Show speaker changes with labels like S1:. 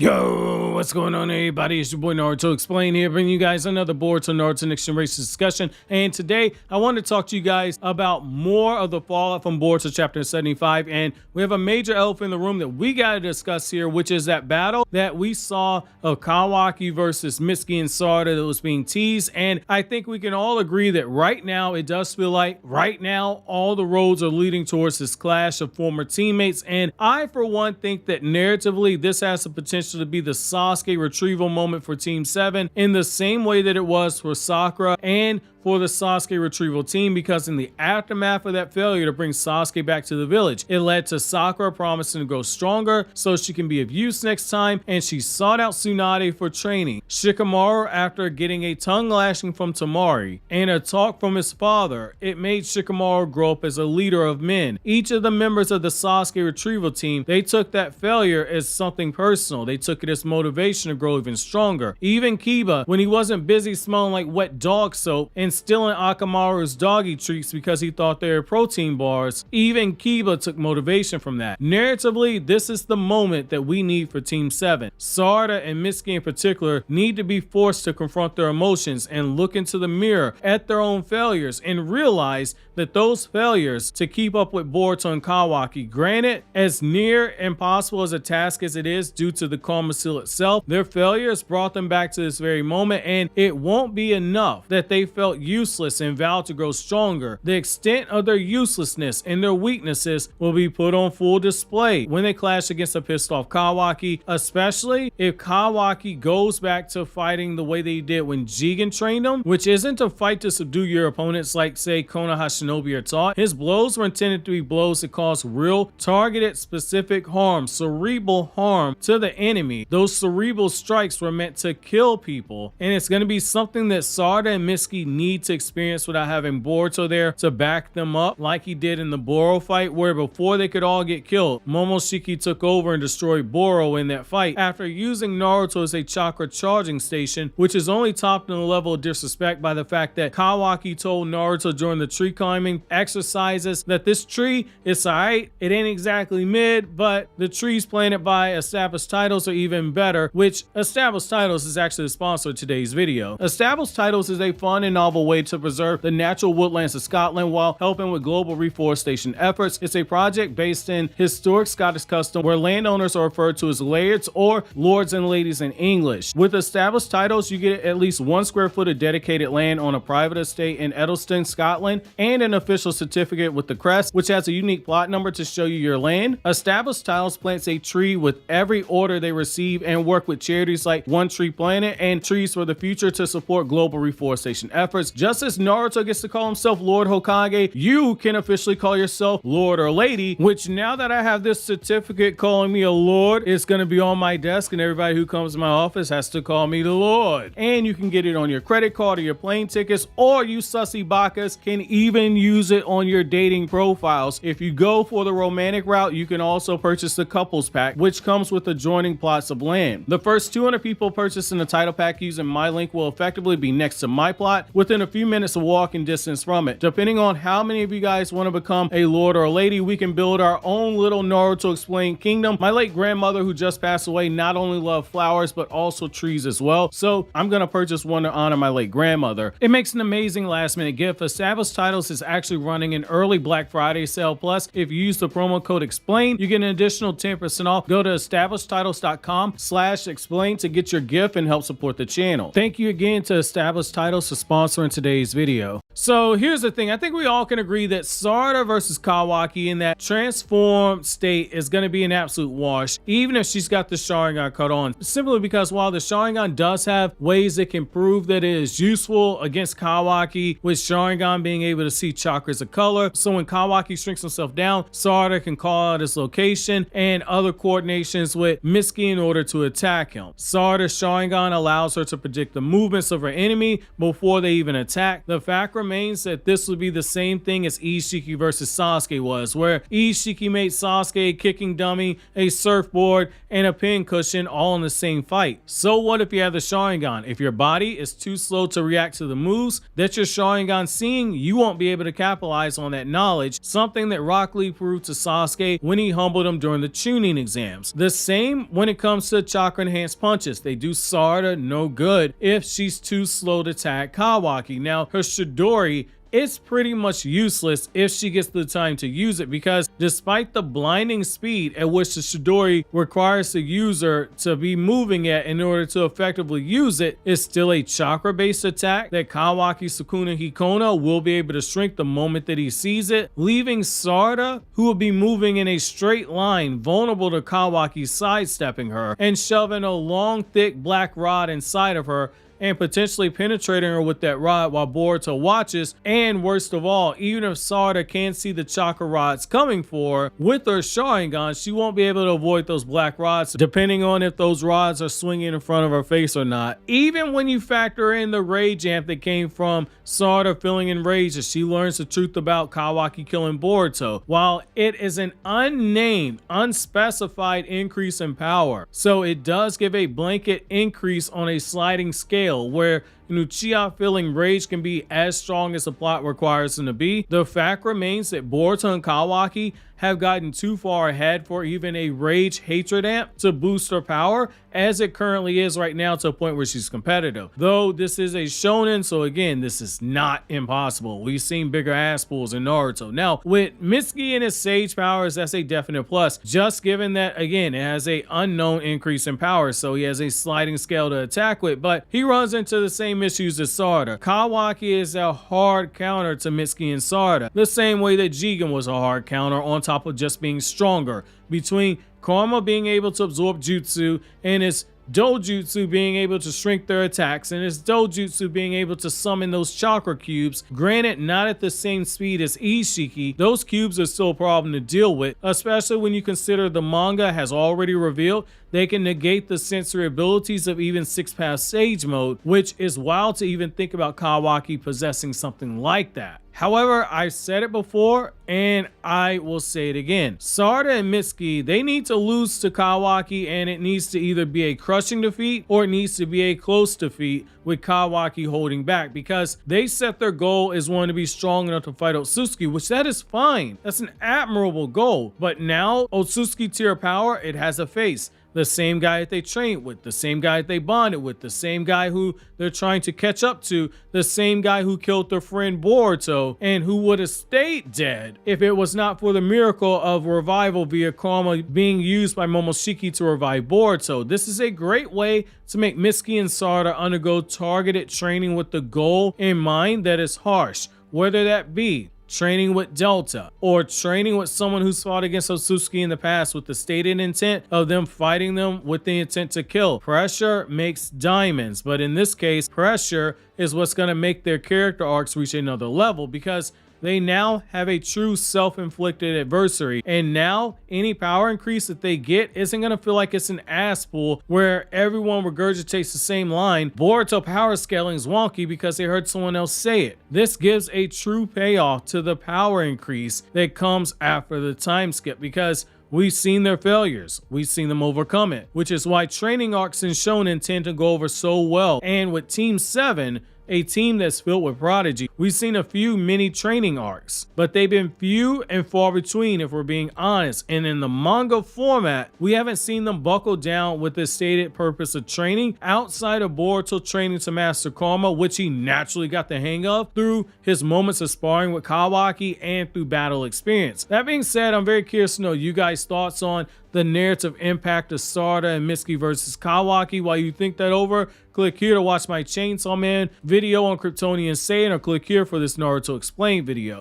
S1: Yo, what's going on, everybody? It's your boy Naruto Explain here, bringing you guys another Boruto Naruto Next Generations discussion. And today, I want to talk to you guys about more of the fallout from Boruto Chapter 75. And we have a major elephant in the room that we got to discuss here, which is that battle that we saw of Kawaki versus Mitsuki and Sarada that was being teased. And I think we can all agree that right now, it does feel like right now, all the roads are leading towards this clash of former teammates. And I, for one, think that narratively, this has the potential to be the Sasuke retrieval moment for Team 7 in the same way that it was for Sakura and for the Sasuke retrieval team, because in the aftermath of that failure to bring Sasuke back to the village, it led to Sakura promising to grow stronger so she can be of use next time, and she sought out Tsunade for training. Shikamaru, after getting a tongue lashing from Tamari and a talk from his father, it made Shikamaru grow up as a leader of men. Each of the members of the Sasuke retrieval team, they took that failure as something personal. They took it as motivation to grow even stronger. Even Kiba, when he wasn't busy smelling like wet dog soap and stealing Akamaru's doggy treats because he thought they were protein bars, even Kiba took motivation from that. Narratively, this is the moment that we need for Team 7. Sarada and Mitsuki in particular need to be forced to confront their emotions and look into the mirror at their own failures and realize that those failures to keep up with Boruto and Kawaki, granted, as near impossible as a task as it is due to the Karma Seal itself, their failures brought them back to this very moment, and it won't be enough that they felt useless and vowed to grow stronger. The extent of their uselessness and their weaknesses will be put on full display when they clash against a pissed off Kawaki, especially if Kawaki goes back to fighting the way they did when Jigen trained him, which isn't a fight to subdue your opponents like, say, Konoha Shinobi are taught. His blows were intended to be blows that cause real, targeted, specific harm, cerebral harm to the enemy. Those cerebral strikes were meant to kill people, and it's going to be something that Sarada and Mitsuki need to experience without having Boruto there to back them up, like he did in the Boro fight, where before they could all get killed, Momoshiki took over and destroyed Boro in that fight after using Naruto as a chakra charging station, which is only topped in the level of disrespect by the fact that Kawaki told Naruto during the tree climbing exercises that this tree is alright, it ain't exactly mid, but the trees planted by Established Titles are even better, which Established Titles is actually the sponsor of today's video. Established Titles is a fun and novel way to preserve the natural woodlands of Scotland while helping with global reforestation efforts. It's a project based in historic Scottish custom where landowners are referred to as lairds or lords and ladies in English. With Established Titles, you get at least 1 square foot of dedicated land on a private estate in Edelston, Scotland, and an official certificate with the crest, which has a unique plot number to show you your land. Established Titles plants a tree with every order they receive and work with charities like One Tree Planet and Trees for the Future to support global reforestation efforts. Just as Naruto gets to call himself Lord Hokage, you can officially call yourself Lord or Lady, which now that I have this certificate calling me a Lord, it's going to be on my desk and everybody who comes to my office has to call me the Lord. And you can get it on your credit card or your plane tickets, or you sussy bakas can even use it on your dating profiles. If you go for the romantic route, you can also purchase the couples pack, which comes with adjoining plots of land. The first 200 people purchasing the title pack using my link will effectively be next to my plot within a few minutes of walking distance from it. Depending on how many of you guys want to become a lord or a lady, we can build our own little Naruto Explained kingdom. My late grandmother, who just passed away, not only loved flowers but also trees as well, so I'm gonna purchase one to honor my late grandmother. It makes an amazing last minute gift. Established Titles is actually running an early Black Friday sale, plus if you use the promo code EXPLAIN, you get an additional 10% off. Go to establishedtitles.com/explain to get your gift and help support the channel. Thank you again to Established Titles for sponsoring today's video. So here's the thing, I think we all can agree that Sarada versus Kawaki in that transformed state is going to be an absolute wash, even if she's got the Sharingan cut on, simply because while the Sharingan does have ways it can prove that it is useful against Kawaki, with Sharingan being able to see chakras of color, so when Kawaki shrinks himself down, Sarada can call out his location and other coordinations with Mitsuki in order to attack him. Sarada's Sharingan allows her to predict the movements of her enemy before they even even attack. The fact remains that this would be the same thing as Ishiki versus Sasuke was, where Ishiki made Sasuke a kicking dummy, a surfboard, and a pincushion all in the same fight. So what if you have the Sharingan? If your body is too slow to react to the moves that your Sharingan seeing, you won't be able to capitalize on that knowledge, something that Rock Lee proved to Sasuke when he humbled him during the Chunin exams. The same when it comes to chakra enhanced punches. They do Sarada no good if she's too slow to attack Kawaki. Now her Chidori, it's pretty much useless if she gets the time to use it, because despite the blinding speed at which the Chidori requires the user to be moving at in order to effectively use it, it's still a chakra based attack that Kawaki Sukuna Hikono will be able to shrink the moment that he sees it, leaving Sarada, who will be moving in a straight line, vulnerable to Kawaki sidestepping her and shoving a long thick black rod inside of her and potentially penetrating her with that rod while Boruto watches. And worst of all, even if Sarada can see the chakra rods coming for her, with her Sharingan, she won't be able to avoid those black rods, depending on if those rods are swinging in front of her face or not. Even when you factor in the rage amp that came from Sarada feeling enraged as she learns the truth about Kawaki killing Boruto, while it is an unnamed, unspecified increase in power, so it does give a blanket increase on a sliding scale where Uchiha feeling rage can be as strong as the plot requires them to be. The fact remains that Boruto and Kawaki have gotten too far ahead for even a rage hatred amp to boost her power as it currently is right now, to a point where she's competitive. Though this is a shonen, so again, this is not impossible. We've seen bigger ass pulls in Naruto. Now with Mitsuki and his sage powers, that's a definite plus, just given that again it has a unknown increase in power, so he has a sliding scale to attack with, but he runs into the same issues as Sarada. Kawaki is a hard counter to Mitsuki and Sarada, the same way that Jigen was a hard counter, on top of just being stronger. Between Karma being able to absorb jutsu and his Dojutsu being able to shrink their attacks, and his Dojutsu being able to summon those chakra cubes, granted not at the same speed as Ishiki, those cubes are still a problem to deal with, especially when you consider the manga has already revealed they can negate the sensory abilities of even 6-path Sage mode, which is wild to even think about Kawaki possessing something like that. However, I've said it before and I will say it again. Sarada and Mitsuki, they need to lose to Kawaki, and it needs to either be a crushing defeat or it needs to be a close defeat with Kawaki holding back, because they set their goal as wanting to be strong enough to fight Otsutsuki, which that is fine. That's an admirable goal. But now Otsutsuki tier power, it has a face. The same guy that they trained with, the same guy that they bonded with, the same guy who they're trying to catch up to, the same guy who killed their friend Boruto and who would have stayed dead if it was not for the miracle of revival via karma being used by Momoshiki to revive Boruto. This is a great way to make Mitsuki and Sarada undergo targeted training with the goal in mind that is harsh, whether that be training with Delta or training with someone who's fought against Otsutsuki in the past with the stated intent of them fighting them with the intent to kill. Pressure makes diamonds, but in this case, pressure is what's going to make their character arcs reach another level, because they now have a true self-inflicted adversary, and now any power increase that they get isn't going to feel like it's an ass pull where everyone regurgitates the same line. Boruto power scaling is wonky because they heard someone else say it. This gives a true payoff to the power increase that comes after the time skip, because we've seen their failures, we've seen them overcome it, which is why training arcs in shonen tend to go over so well. And with Team 7, a team that's filled with prodigy, we've seen a few mini training arcs, but they've been few and far between if we're being honest. And in the manga format, we haven't seen them buckle down with the stated purpose of training outside of Boruto training to master karma, which he naturally got the hang of through his moments of sparring with Kawaki and through battle experience. That being said, I'm very curious to know you guys' thoughts on the narrative impact of Sarada and Mitsuki versus Kawaki. While you think that over, click here to watch my Chainsaw Man video on KRYPTONIAN SAIYAN, or click here for this Naruto Explained video.